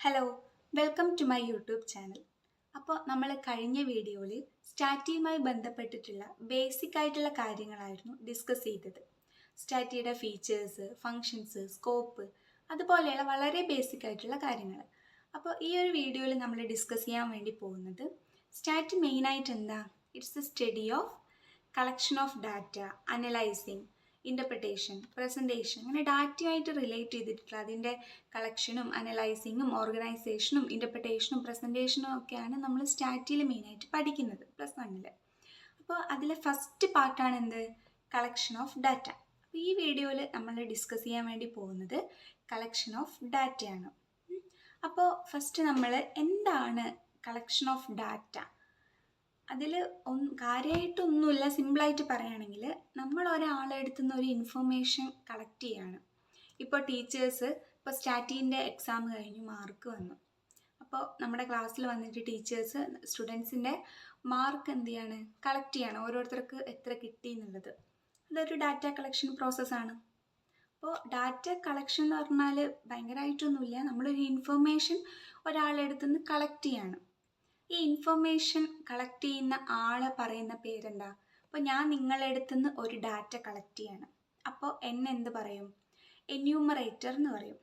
Hello, welcome to my YouTube channel. അപ്പോൾ നമ്മൾ കഴിഞ്ഞ വീഡിയോയിൽ സ്റ്റാറ്റിയുമായി ബന്ധപ്പെട്ടിട്ടുള്ള ബേസിക് ആയിട്ടുള്ള കാര്യങ്ങളായിരുന്നു ഡിസ്കസ് ചെയ്തത്. സ്റ്റാറ്റിയുടെ ഫീച്ചേഴ്സ്, ഫങ്ഷൻസ്, സ്കോപ്പ്, അതുപോലെയുള്ള വളരെ ബേസിക് ആയിട്ടുള്ള കാര്യങ്ങൾ. അപ്പോൾ ഈ ഒരു വീഡിയോയിൽ നമ്മൾ ഡിസ്കസ് ചെയ്യാൻ വേണ്ടി പോകുന്നത് സ്റ്റാറ്റി മെയിനായിട്ട് എന്താ? It's A study of collection of data, analysing, interpretation, presentation, അങ്ങനെ ഡാറ്റയായിട്ട് റിലേറ്റ് ചെയ്തിട്ടുള്ള അതിൻ്റെ കളക്ഷനും അനലൈസിങ്ങും ഓർഗനൈസേഷനും ഇൻ്റർപ്രിട്ടേഷനും പ്രസൻറ്റേഷനും ഒക്കെയാണ് നമ്മൾ സ്റ്റാറ്റിയിൽ മെയിനായിട്ട് പഠിക്കുന്നത് +1. അപ്പോൾ അതിലെ ഫസ്റ്റ് പാർട്ടാണ് എന്ത്? Collection of data. അപ്പോൾ ഈ വീഡിയോയിൽ നമ്മൾ ഡിസ്കസ് ചെയ്യാൻ വേണ്ടി പോകുന്നത് കളക്ഷൻ ഓഫ് ഡാറ്റയാണ്. അപ്പോൾ ഫസ്റ്റ് നമ്മൾ എന്താണ് കളക്ഷൻ ഓഫ് ഡാറ്റ? അതിൽ കാര്യമായിട്ടൊന്നുമില്ല. സിമ്പിളായിട്ട് പറയുകയാണെങ്കിൽ നമ്മൾ ഒരാളെ അടുത്തുനിന്ന് ഒരു ഇൻഫർമേഷൻ കളക്ട് ചെയ്യാണ്. ഇപ്പോൾ ടീച്ചേഴ്സ് ഇപ്പോൾ സ്റ്റാറ്റീൻ്റെ എക്സാം കഴിഞ്ഞു, മാർക്ക് വന്നു. അപ്പോൾ നമ്മുടെ ക്ലാസ്സിൽ വന്നിട്ട് ടീച്ചേഴ്സ് സ്റ്റുഡൻസിൻ്റെ മാർക്ക് എന്ത് ചെയ്യാണ്? കളക്ട് ചെയ്യാണ്, ഓരോരുത്തർക്ക് എത്ര കിട്ടി എന്നുള്ളത്. അതൊരു ഡാറ്റ കളക്ഷൻ പ്രോസസ്സാണ്. അപ്പോൾ ഡാറ്റ കളക്ഷൻ എന്ന് പറഞ്ഞാൽ ഭയങ്കരമായിട്ടൊന്നുമില്ല, നമ്മളൊരു ഇൻഫർമേഷൻ ഒരാളുടെ അടുത്തുനിന്ന് കളക്ട് ചെയ്യാണ്. ഈ ഇൻഫർമേഷൻ കളക്ട് ചെയ്യുന്ന ആളെ പറയുന്ന പേരെന്താ? അപ്പോൾ ഞാൻ നിങ്ങളുടെ അടുത്തുനിന്ന് ഒരു ഡാറ്റ കളക്ട് ചെയ്യാണ്, അപ്പോൾ എന്നെ എന്ത് പറയും? എന്യൂമറേറ്റർ എന്ന് പറയും.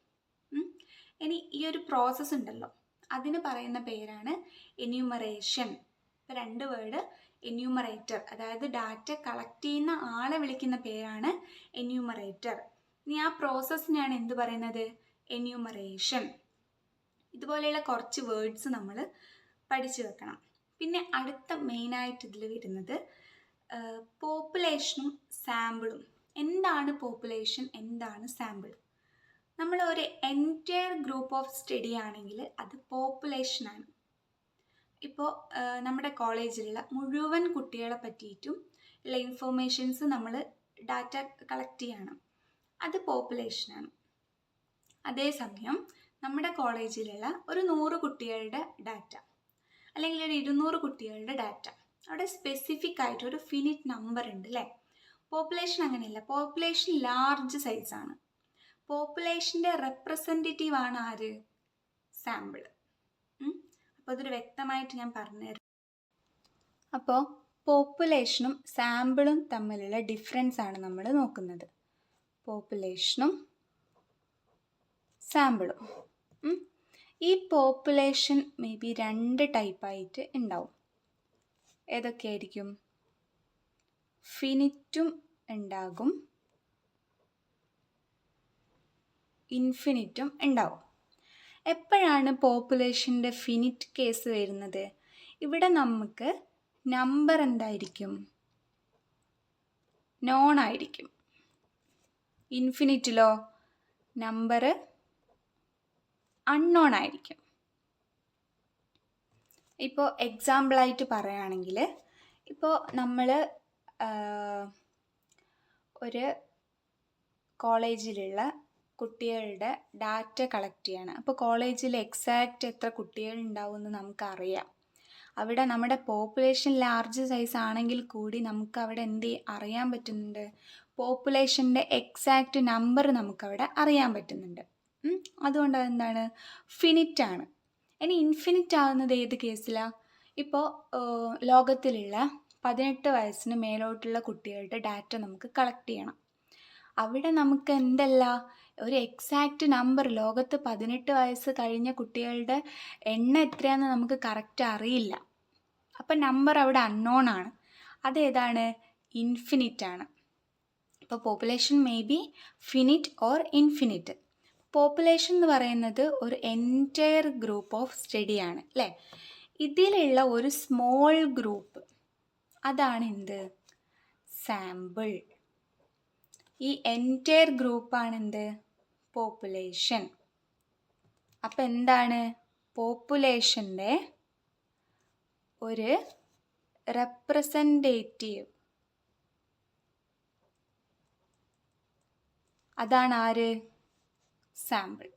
ഇനി ഈ ഒരു പ്രോസസ്സ് ഉണ്ടല്ലോ, അതിന് പറയുന്ന പേരാണ് എന്യൂമറേഷൻ. ഇപ്പോൾ 2 വേർഡ്, എന്യൂമറേറ്റർ, അതായത് ഡാറ്റ കളക്ട് ചെയ്യുന്ന ആളെ വിളിക്കുന്ന പേരാണ് എന്യൂമറേറ്റർ. ഇനി ആ പ്രോസസ്സിനാണ് എന്ത് പറയുന്നത്? എന്യൂമറേഷൻ. ഇതുപോലെയുള്ള കുറച്ച് വേർഡ്സ് നമ്മൾ പഠിച്ചു വെക്കണം. പിന്നെ അടുത്ത മെയിനായിട്ട് ഇതിൽ വരുന്നത് പോപ്പുലേഷനും സാമ്പിളും. എന്താണ് പോപ്പുലേഷൻ, എന്താണ് സാമ്പിൾ? നമ്മൾ ഒരു എൻറ്റയർ ഗ്രൂപ്പ് ഓഫ് സ്റ്റഡി ആണെങ്കിൽ അത് പോപ്പുലേഷനാണ്. ഇപ്പോൾ നമ്മുടെ കോളേജിലുള്ള മുഴുവൻ കുട്ടികളെ പറ്റിയിട്ടും ഉള്ള ഇൻഫർമേഷൻസ് നമ്മൾ ഡാറ്റ കളക്ട് ചെയ്യണം, അത് പോപ്പുലേഷനാണ്. അതേസമയം നമ്മുടെ കോളേജിലുള്ള ഒരു 100 കുട്ടികളുടെ ഡാറ്റ, അല്ലെങ്കിൽ ഒരു 200 കുട്ടികളുടെ ഡാറ്റ, അവിടെ സ്പെസിഫിക് ആയിട്ട് ഒരു ഫിനിറ്റ് നമ്പർ ഉണ്ട് അല്ലേ? പോപ്പുലേഷൻ അങ്ങനെയല്ല. പോപ്പുലേഷൻ ലാർജ് സൈസാണ്. പോപ്പുലേഷൻ്റെ റെപ്രസെൻറ്റേറ്റീവ് ആണ് ആര്? സാമ്പിൾ. അപ്പോൾ അതൊരു വ്യക്തമായിട്ട് ഞാൻ പറഞ്ഞുതരാം. അപ്പോൾ പോപ്പുലേഷനും സാമ്പിളും തമ്മിലുള്ള ഡിഫറൻസ് ആണ് നമ്മൾ നോക്കുന്നത്. പോപ്പുലേഷനും സാമ്പിളും. ഈ പോപ്പുലേഷൻ മേ ബി 2 ടൈപ്പായിട്ട് ഉണ്ടാവും. ഏതൊക്കെയായിരിക്കും? ഫിനിറ്റും ഉണ്ടാകും, ഇൻഫിനിറ്റും ഉണ്ടാവും. എപ്പോഴാണ് പോപ്പുലേഷൻ്റെ ഫിനിറ്റ് കേസ് വരുന്നത്? ഇവിടെ നമുക്ക് നമ്പർ എന്തായിരിക്കും? നോൺ ആയിരിക്കും. ഇൻഫിനിറ്റിലോ നമ്പർ അൺനോൺ ആയിരിക്കും. ഇപ്പോൾ എക്സാമ്പിളായിട്ട് പറയുകയാണെങ്കിൽ, ഇപ്പോൾ നമ്മൾ ഒരു കോളേജിലുള്ള കുട്ടികളുടെ ഡാറ്റ കളക്ട് ചെയ്യണം. അപ്പോൾ കോളേജിൽ എക്സാക്റ്റ് എത്ര കുട്ടികളുണ്ടാവുമെന്ന് നമുക്കറിയാം. അവിടെ നമ്മുടെ പോപ്പുലേഷൻ ലാർജ് സൈസ് ആണെങ്കിൽ കൂടി നമുക്ക് അവിടെ അറിയാൻ പറ്റുന്നുണ്ട്? പോപ്പുലേഷൻ്റെ എക്സാക്റ്റ് നമ്പർ നമുക്കവിടെ അറിയാൻ പറ്റുന്നുണ്ട്. അതുകൊണ്ട് അതെന്താണ്? ഫിനിറ്റാണ്. ഇനി ഇൻഫിനിറ്റ് ആകുന്നത് ഏത് കേസിലാണ്? ഇപ്പോൾ ലോകത്തിലുള്ള 18 വയസ്സിന് മേലോട്ടുള്ള കുട്ടികളുടെ ഡാറ്റ നമുക്ക് കളക്ട് ചെയ്യണം. അവിടെ നമുക്ക് ഒരു എക്സാക്റ്റ് നമ്പർ, ലോകത്ത് 18 വയസ്സ് കഴിഞ്ഞ കുട്ടികളുടെ എണ്ണം എത്രയാണെന്ന് നമുക്ക് കറക്റ്റ് അറിയില്ല. അപ്പം നമ്പർ അവിടെ അൺനോൺ ആണ്. അതേതാണ്? ഇൻഫിനിറ്റ് ആണ്. ഇപ്പോൾ population may be finite or infinite. Population എന്ന് പറയുന്നത് ഒരു എൻറ്റയർ ഗ്രൂപ്പ് ഓഫ് സ്റ്റഡിയാണ് അല്ലേ? ഇതിലുള്ള ഒരു സ്മോൾ ഗ്രൂപ്പ്, അതാണ് എന്ത്? സാമ്പിൾ. ഈ എൻറ്റയർ ഗ്രൂപ്പാണ് എന്ത്? പോപ്പുലേഷൻ. അപ്പം എന്താണ്? പോപ്പുലേഷൻ്റെ ഒരു റെപ്രസെൻറ്റേറ്റീവ്, അതാണ് ആര്? സാമ്പിൾ.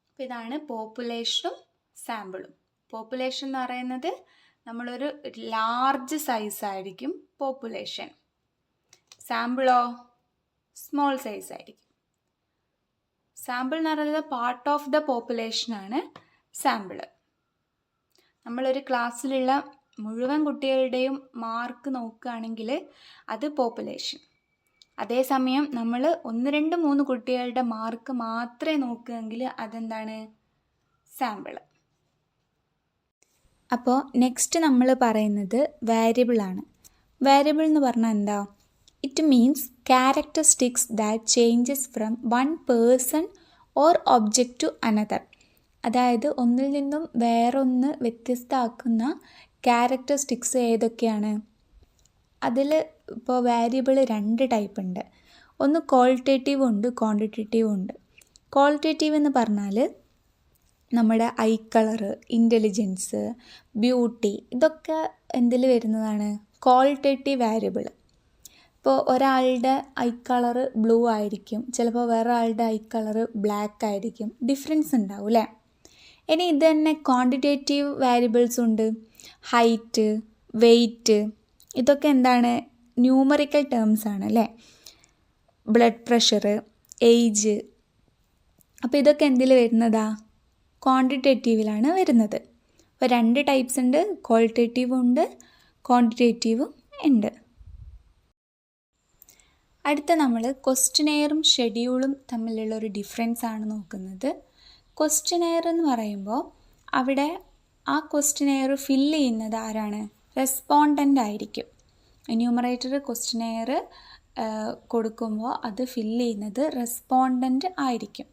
അപ്പോൾ ഇതാണ് പോപ്പുലേഷനും സാമ്പിളും. പോപ്പുലേഷൻ എന്ന് പറയുന്നത് നമ്മളൊരു ലാർജ് സൈസ് ആയിരിക്കും പോപ്പുലേഷൻ. സാമ്പിളോ സ്മോൾ സൈസ് ആയിരിക്കും. സാമ്പിൾ എന്ന് പറയുന്നത് പാർട്ട് ഓഫ് ദ പോപ്പുലേഷനാണ് സാമ്പിള്. നമ്മളൊരു ക്ലാസ്സിലുള്ള മുഴുവൻ കുട്ടികളുടെയും മാർക്ക് നോക്കുകയാണെങ്കിൽ അത് പോപ്പുലേഷൻ. അതേസമയം നമ്മൾ 1, 2, 3 കുട്ടികളുടെ മാർക്ക് മാത്രമേ നോക്കുകയെങ്കിൽ അതെന്താണ്? സാമ്പിള്. അപ്പോൾ നെക്സ്റ്റ് നമ്മൾ പറയുന്നത് വേരിയബിളാണ്. വേരിയബിൾ എന്ന് പറഞ്ഞാൽ എന്താ? It means characteristics that changes from one person or object to another. അതായത് ഒന്നിൽ നിന്നും വേറൊന്ന് വ്യത്യസ്തമാക്കുന്ന ക്യാരക്ടറിസ്റ്റിക്സ് ഏതൊക്കെയാണ്? അതിൽ ഇപ്പോൾ വേരിയബിൾ 2 ടൈപ്പ് ഉണ്ട്. ഒന്ന് ക്വാളിറ്റേറ്റീവും ഉണ്ട്, ക്വാണ്ടിറ്റേറ്റീവും ഉണ്ട്. ക്വാളിറ്റേറ്റീവ് എന്ന് പറഞ്ഞാൽ നമ്മുടെ ഐ കളറ്, ഇൻ്റലിജൻസ്, ബ്യൂട്ടി, ഇതൊക്കെ എന്തിൽ വരുന്നതാണ്? Qualitative variable. ഇപ്പോൾ ഒരാളുടെ ഐ കളറ് ബ്ലൂ ആയിരിക്കും, ചിലപ്പോൾ വേറെ ആളുടെ ഐ കളറ് ബ്ലാക്ക് ആയിരിക്കും, ഡിഫറൻസ് ഉണ്ടാവും അല്ലേ? ഇനി ഇത് തന്നെ ക്വാണ്ടിറ്റേറ്റീവ് വേരിയബിൾസ് ഉണ്ട്. ഹൈറ്റ്, വെയ്റ്റ്, ഇതൊക്കെ എന്താണ്? ന്യൂമറിക്കൽ ടേംസ് ആണ് അല്ലേ? ബ്ലഡ് പ്രഷർ, ഏജ്, അപ്പോൾ ഇതൊക്കെ എന്തിൽ വരുന്നതാ? ക്വാണ്ടിറ്റേറ്റീവിലാണ് വരുന്നത്. അപ്പോൾ 2 ടൈപ്സ് ഉണ്ട്, ക്വാളിറ്റേറ്റീവും ഉണ്ട്, ക്വാണ്ടിറ്റേറ്റീവും ഉണ്ട്. അടുത്ത നമ്മൾ ക്വസ്റ്റ്യനെയറും ഷെഡ്യൂളും തമ്മിലുള്ള ഒരു ഡിഫറൻസ് ആണ് നോക്കുന്നത്. ക്വസ്റ്റ്യനെയർ എന്ന് പറയുമ്പോൾ അവിടെ ആ ക്വസ്റ്റ്യനെയർ ഫില്ല് ചെയ്യുന്നത് ആരാണ്? റെസ്പോണ്ടൻ്റ് ആയിരിക്കും. എന്യൂമറേറ്റർ ക്വസ്റ്റ്യനെയർ കൊടുക്കുമ്പോൾ അത് ഫില്ല് ചെയ്യുന്നത് റെസ്പോണ്ടൻ്റ് ആയിരിക്കും.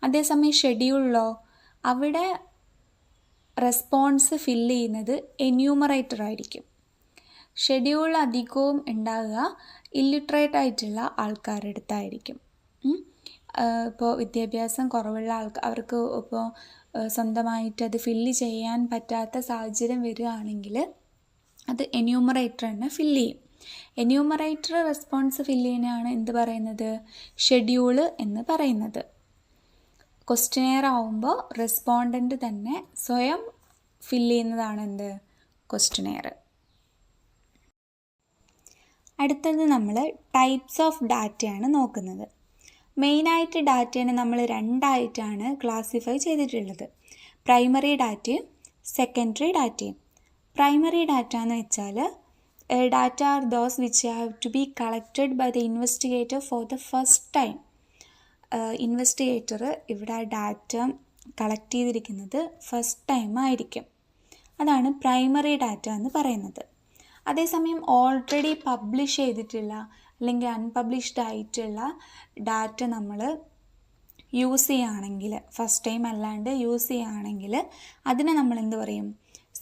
അതേസമയം ഷെഡ്യൂളിലോ അവിടെ റെസ്പോൺസ് ഫില്ല് ചെയ്യുന്നത് എന്യൂമറേറ്റർ ആയിരിക്കും. ഷെഡ്യൂൾ അധികവും ഉണ്ടാകുക ഇല്ലിട്രേറ്റ് ആയിട്ടുള്ള ആൾക്കാരുടെ അടുത്തായിരിക്കും. ഇപ്പോൾ വിദ്യാഭ്യാസം കുറവുള്ള അവർക്ക് ഇപ്പോൾ സ്വന്തമായിട്ട് അത് ഫില്ല് ചെയ്യാൻ പറ്റാത്ത സാഹചര്യം വരികയാണെങ്കിൽ അത് എന്യൂമറേറ്റർ തന്നെ ഫില്ല് ചെയ്യും. എന്യൂമറേറ്റർ റെസ്പോൺസ് ഫില്ല് ചെയ്യുന്നതാണ് എന്ത് പറയുന്നത്? ഷെഡ്യൂള് എന്ന് പറയുന്നത്. ക്വസ്റ്റ്യനെയർ ആവുമ്പോൾ റെസ്പോണ്ടൻ്റ് തന്നെ സ്വയം ഫില്ല് ചെയ്യുന്നതാണ് എന്ത്? ക്വസ്റ്റ്യനെയർ. അടുത്തത് നമ്മൾ ടൈപ്സ് ഓഫ് ഡാറ്റയാണ് നോക്കുന്നത്. മെയിനായിട്ട് ഡാറ്റേനെ നമ്മൾ 2 ആയിട്ടാണ് ക്ലാസിഫൈ ചെയ്തിട്ടുള്ളത്. പ്രൈമറി ഡാറ്റയും സെക്കൻഡറി ഡാറ്റയും. പ്രൈമറി ഡാറ്റ എന്ന് വെച്ചാൽ data are those which have to be collected by the investigator for the first time. Investigator ഇവിടെ ഡാറ്റ കളക്ട് ചെയ്തിരിക്കുന്നത് ഫസ്റ്റ് ടൈം ആയിരിക്കും. അതാണ് പ്രൈമറി ഡാറ്റ എന്ന് പറയുന്നത്. അതേസമയം ഓൾറെഡി പബ്ലിഷ് ചെയ്തിട്ടുള്ള അല്ലെങ്കിൽ അൺപബ്ലിഷ്ഡ് ആയിട്ടുള്ള ഡാറ്റ നമ്മൾ യൂസ് ചെയ്യുകയാണെങ്കിൽ, ഫസ്റ്റ് ടൈം അല്ലാണ്ട് യൂസ് ചെയ്യുകയാണെങ്കിൽ അതിനെ നമ്മൾ എന്ത് പറയും?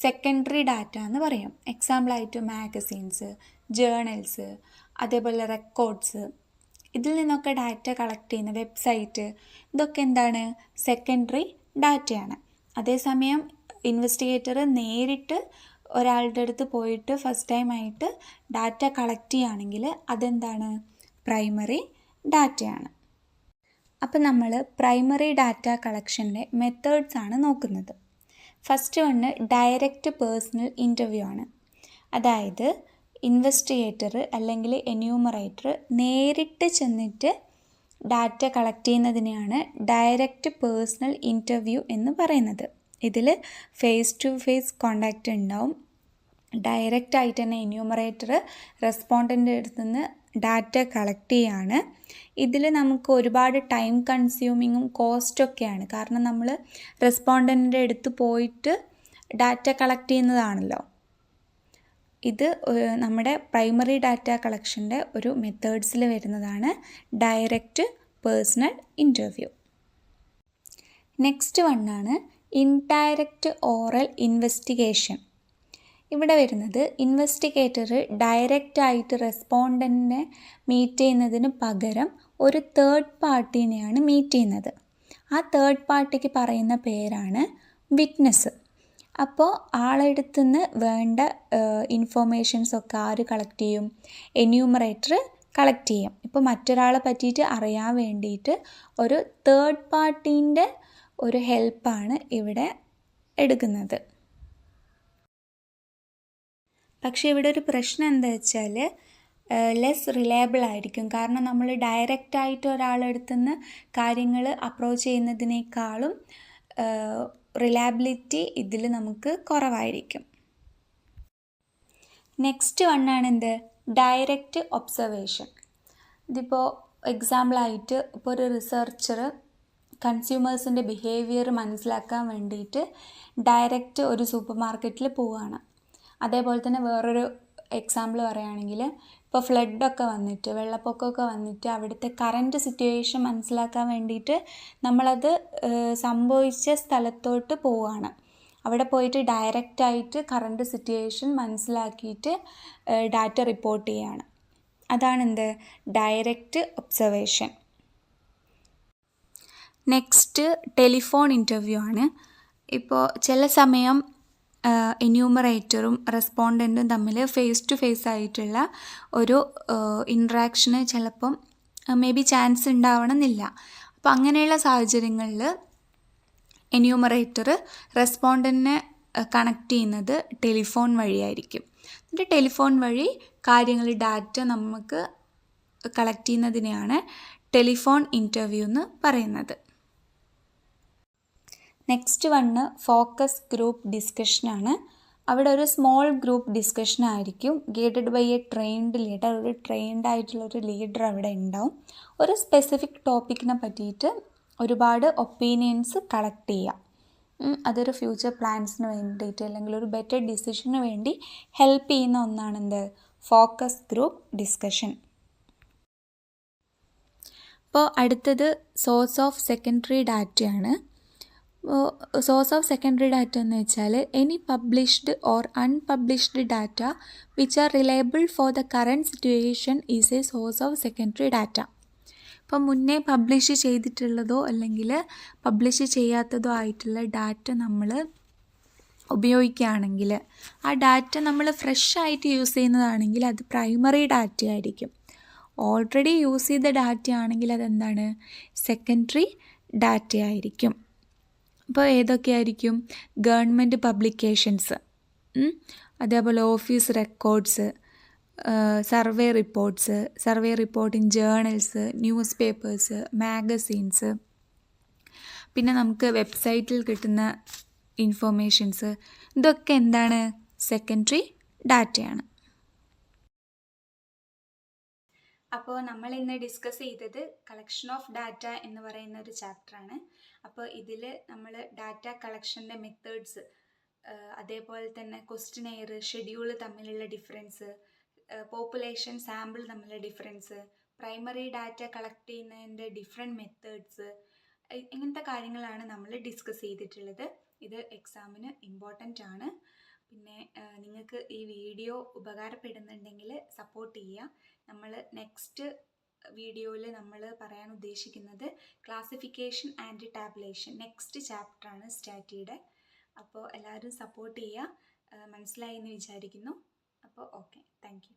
സെക്കൻഡറി ഡാറ്റ എന്ന് പറയും. എക്സാമ്പിളായിട്ട് മാഗസീൻസ്, ജേർണൽസ്, അതേപോലെ റെക്കോർഡ്സ്, ഇതിൽ നിന്നൊക്കെ ഡാറ്റ കളക്ട് ചെയ്യുന്ന വെബ്സൈറ്റ്, ഇതൊക്കെ എന്താണ്? സെക്കൻഡറി ഡാറ്റയാണ്. അതേസമയം ഇൻവെസ്റ്റിഗേറ്റർ നേരിട്ട് ഒരാളുടെ അടുത്ത് പോയിട്ട് ഫസ്റ്റ് ടൈം ആയിട്ട് ഡാറ്റ കളക്ട് ചെയ്യുകയാണെങ്കിൽ അതെന്താണ്? പ്രൈമറി ഡാറ്റയാണ്. അപ്പം നമ്മൾ പ്രൈമറി ഡാറ്റ കളക്ഷൻ്റെ മെത്തേഡ്സ് ആണ് നോക്കുന്നത്. First one direct personal interview ആണ്. അതായത് ഇൻവെസ്റ്റിഗേറ്റർ അല്ലെങ്കിൽ എന്യൂമറേറ്റർ നേരിട്ട് ചെന്നിട്ട് ഡാറ്റ കളക്ട് ചെയ്യുന്നതിനെയാണ് ഡയറക്റ്റ് പേഴ്സണൽ ഇൻ്റർവ്യൂ എന്ന് പറയുന്നത്. ഇതിൽ ഫേസ് ടു ഫേസ് കോണ്ടാക്റ്റ് ഉണ്ടാവും. ഡയറക്റ്റ് ആയിട്ട് തന്നെ എന്യൂമറേറ്റർ റെസ്പോണ്ടൻ്റെ അടുത്ത് നിന്ന് ഡാറ്റ കളക്ട് ചെയ്യുകയാണ്. ഇതിൽ നമുക്ക് ഒരുപാട് ടൈം കൺസ്യൂമിങ്ങും കോസ്റ്റൊക്കെയാണ്. കാരണം നമ്മൾ റെസ്പോണ്ടൻ്റെ അടുത്ത് പോയിട്ട് ഡാറ്റ കളക്ട് ചെയ്യുന്നതാണല്ലോ. ഇത് നമ്മുടെ പ്രൈമറി ഡാറ്റ കളക്ഷൻ്റെ ഒരു മെത്തേഡ്സിൽ വരുന്നതാണ് ഡയറക്റ്റ് പേഴ്സണൽ ഇൻ്റർവ്യൂ. നെക്സ്റ്റ് വണ്ണാണ് ഇൻഡയറക്റ്റ് ഓറൽ ഇൻവെസ്റ്റിഗേഷൻ. ഇവിടെ വരുന്നത് ഇൻവെസ്റ്റിഗേറ്റർ ഡയറക്റ്റ് ആയിട്ട് റെസ്പോണ്ടൻറ്റിനെ മീറ്റ് ചെയ്യുന്നതിന് പകരം ഒരു തേർഡ് പാർട്ടീനെയാണ് മീറ്റ് ചെയ്യുന്നത്. ആ തേർഡ് പാർട്ടിക്ക് പറയുന്ന പേരാണ് വിറ്റ്നസ്. അപ്പോൾ ആളെടുത്തു നിന്ന് വേണ്ട ഇൻഫോർമേഷൻസൊക്കെ ആര് കളക്ട് ചെയ്യും? എന്യൂമറേറ്റർ കളക്ട് ചെയ്യും. ഇപ്പോൾ മറ്റൊരാളെ പറ്റിയിട്ട് അറിയാൻ വേണ്ടിയിട്ട് ഒരു തേർഡ് പാർട്ടീൻ്റെ ഒരു ഹെൽപ്പാണ് ഇവിടെ എടുക്കുന്നത്. പക്ഷേ ഇവിടെ ഒരു പ്രശ്നം എന്താ വെച്ചാൽ ലെസ് റിലയബിൾ ആയിരിക്കും. കാരണം നമ്മൾ ഡയറക്റ്റായിട്ട് ഒരാളടുത്തു നിന്ന് കാര്യങ്ങൾ അപ്രോച്ച് ചെയ്യുന്നതിനേക്കാളും റിലയബിലിറ്റി ഇതിൽ നമുക്ക് കുറവായിരിക്കും. നെക്സ്റ്റ് വണ്ണാണ് എന്ത്? Direct observation. ഇതിപ്പോൾ എക്സാമ്പിളായിട്ട് ഇപ്പോൾ ഒരു റിസർച്ചർ കൺസ്യൂമേഴ്സിൻ്റെ ബിഹേവിയർ മനസ്സിലാക്കാൻ വേണ്ടിയിട്ട് ഡയറക്റ്റ് ഒരു സൂപ്പർ മാർക്കറ്റിൽ പോവുകയാണ്. അതേപോലെ തന്നെ വേറൊരു എക്സാമ്പിൾ പറയുകയാണെങ്കിൽ ഇപ്പോൾ ഫ്ലഡൊക്കെ വന്നിട്ട് വെള്ളപ്പൊക്കമൊക്കെ വന്നിട്ട് അവിടുത്തെ കറൻറ്റ് സിറ്റുവേഷൻ മനസ്സിലാക്കാൻ വേണ്ടിയിട്ട് നമ്മളത് സംഭവിച്ച സ്ഥലത്തോട്ട് പോവുകയാണ്. അവിടെ പോയിട്ട് ഡയറക്റ്റായിട്ട് കറൻറ്റ് സിറ്റുവേഷൻ മനസ്സിലാക്കിയിട്ട് ഡാറ്റ റിപ്പോർട്ട് ചെയ്യുകയാണ്. അതാണെന്ത്? Direct observation. Next telephone interview ആണ്. ഇപ്പോൾ ചില സമയം എന്യൂമറേറ്ററും റെസ്പോണ്ടൻറ്റും തമ്മിൽ ഫേസ് ടു ഫേസ് ആയിട്ടുള്ള ഒരു ഇൻട്രാക്ഷന് ചിലപ്പം മേ ബി ചാൻസ് ഉണ്ടാവണമെന്നില്ല. അപ്പോൾ അങ്ങനെയുള്ള സാഹചര്യങ്ങളിൽ എന്യൂമറേറ്റർ റെസ്പോണ്ടൻറ്റിനെ കണക്ട് ചെയ്യുന്നത് ടെലിഫോൺ വഴിയായിരിക്കും. എന്നിട്ട് ടെലിഫോൺ വഴി കാര്യങ്ങൾ ഡാറ്റ നമുക്ക് കളക്ട് ചെയ്യുന്നതിനെയാണ് ടെലിഫോൺ ഇൻ്റർവ്യൂ എന്ന് പറയുന്നത്. നെക്സ്റ്റ് വണ്ണ് ഫോക്കസ് ഗ്രൂപ്പ് ഡിസ്കഷനാണ്. അവിടെ ഒരു സ്മോൾ ഗ്രൂപ്പ് ഡിസ്കഷൻ ആയിരിക്കും, guided by a trained leader. ഒരു ട്രെയിൻഡ് ആയിട്ടുള്ളൊരു ലീഡർ അവിടെ ഉണ്ടാവും. ഒരു സ്പെസിഫിക് ടോപ്പിക്കിനെ പറ്റിയിട്ട് ഒരുപാട് ഒപ്പീനിയൻസ് കളക്ട് ചെയ്യുക. അതൊരു ഫ്യൂച്ചർ പ്ലാൻസിന് വേണ്ടിയിട്ട് അല്ലെങ്കിൽ ഒരു ബെറ്റർ ഡിസിഷന് വേണ്ടി ഹെൽപ്പ് ചെയ്യുന്ന ഒന്നാണെന്ത്? Focus group discussion. അപ്പോൾ അടുത്തത് സോഴ്സ് ഓഫ് സെക്കൻഡറി ഡാറ്റയാണ്. സോഴ്സ് ഓഫ് സെക്കൻഡറി ഡാറ്റ എന്ന് വെച്ചാൽ any published or unpublished data which are reliable for the current situation is A source of secondary data. ഇപ്പം മുന്നേ പബ്ലിഷ് ചെയ്തിട്ടുള്ളതോ അല്ലെങ്കിൽ പബ്ലിഷ് ചെയ്യാത്തതോ ആയിട്ടുള്ള ഡാറ്റ നമ്മൾ ഉപയോഗിക്കുകയാണെങ്കിൽ, ആ ഡാറ്റ നമ്മൾ ഫ്രഷ് ആയിട്ട് യൂസ് ചെയ്യുന്നതാണെങ്കിൽ അത് പ്രൈമറി ഡാറ്റ ആയിരിക്കും. ഓൾറെഡി യൂസ് ചെയ്ത ഡാറ്റ ആണെങ്കിൽ അതെന്താണ്? സെക്കൻഡറി ഡാറ്റ ആയിരിക്കും. അപ്പോൾ ഏതൊക്കെയായിരിക്കും? ഗവൺമെൻറ് പബ്ലിക്കേഷൻസ്, അതേപോലെ office records, survey report in journals, news papers, magazines, പിന്നെ നമുക്ക് വെബ്സൈറ്റിൽ കിട്ടുന്ന ഇൻഫോർമേഷൻസ്, ഇതൊക്കെ എന്താണ്? സെക്കൻഡറി ഡാറ്റയാണ്. അപ്പോൾ നമ്മൾ ഇന്ന് ഡിസ്കസ് ചെയ്തത് കളക്ഷൻ ഓഫ് ഡാറ്റ എന്ന് പറയുന്ന ഒരു ചാപ്റ്ററാണ്. അപ്പോൾ ഇതിൽ നമ്മൾ ഡാറ്റ കളക്ഷൻ്റെ മെത്തേഡ്സ്, അതേപോലെ തന്നെ ക്വസ്റ്റ്യനെയർ, ഷെഡ്യൂൾ തമ്മിലുള്ള ഡിഫറൻസ്, പോപ്പുലേഷൻ സാമ്പിൾ തമ്മിലുള്ള ഡിഫറൻസ്, പ്രൈമറി ഡാറ്റ കളക്ട് ചെയ്യുന്നതിൻ്റെ ഡിഫറെൻറ്റ് മെത്തേഡ്സ്, ഇങ്ങനത്തെ കാര്യങ്ങളാണ് നമ്മൾ ഡിസ്കസ് ചെയ്തിട്ടുള്ളത്. ഇത് എക്സാമിന് ഇമ്പോർട്ടൻ്റ് ആണ്. പിന്നെ നിങ്ങൾക്ക് ഈ വീഡിയോ ഉപകാരപ്പെടുന്നുണ്ടെങ്കിൽ സപ്പോർട്ട് ചെയ്യുക. നമ്മൾ നെക്സ്റ്റ് വീഡിയോയിൽ നമ്മൾ പറയാൻ ഉദ്ദേശിക്കുന്നത് ക്ലാസിഫിക്കേഷൻ ആൻഡ് ടാബുലേഷൻ, നെക്സ്റ്റ് ചാപ്റ്ററാണ് സ്റ്റാറ്റിയുടെ. അപ്പോൾ എല്ലാവരും സപ്പോർട്ട് ചെയ്യുക. മനസ്സിലായി എന്ന് വിചാരിക്കുന്നു. അപ്പോൾ ഓക്കെ, താങ്ക് യു.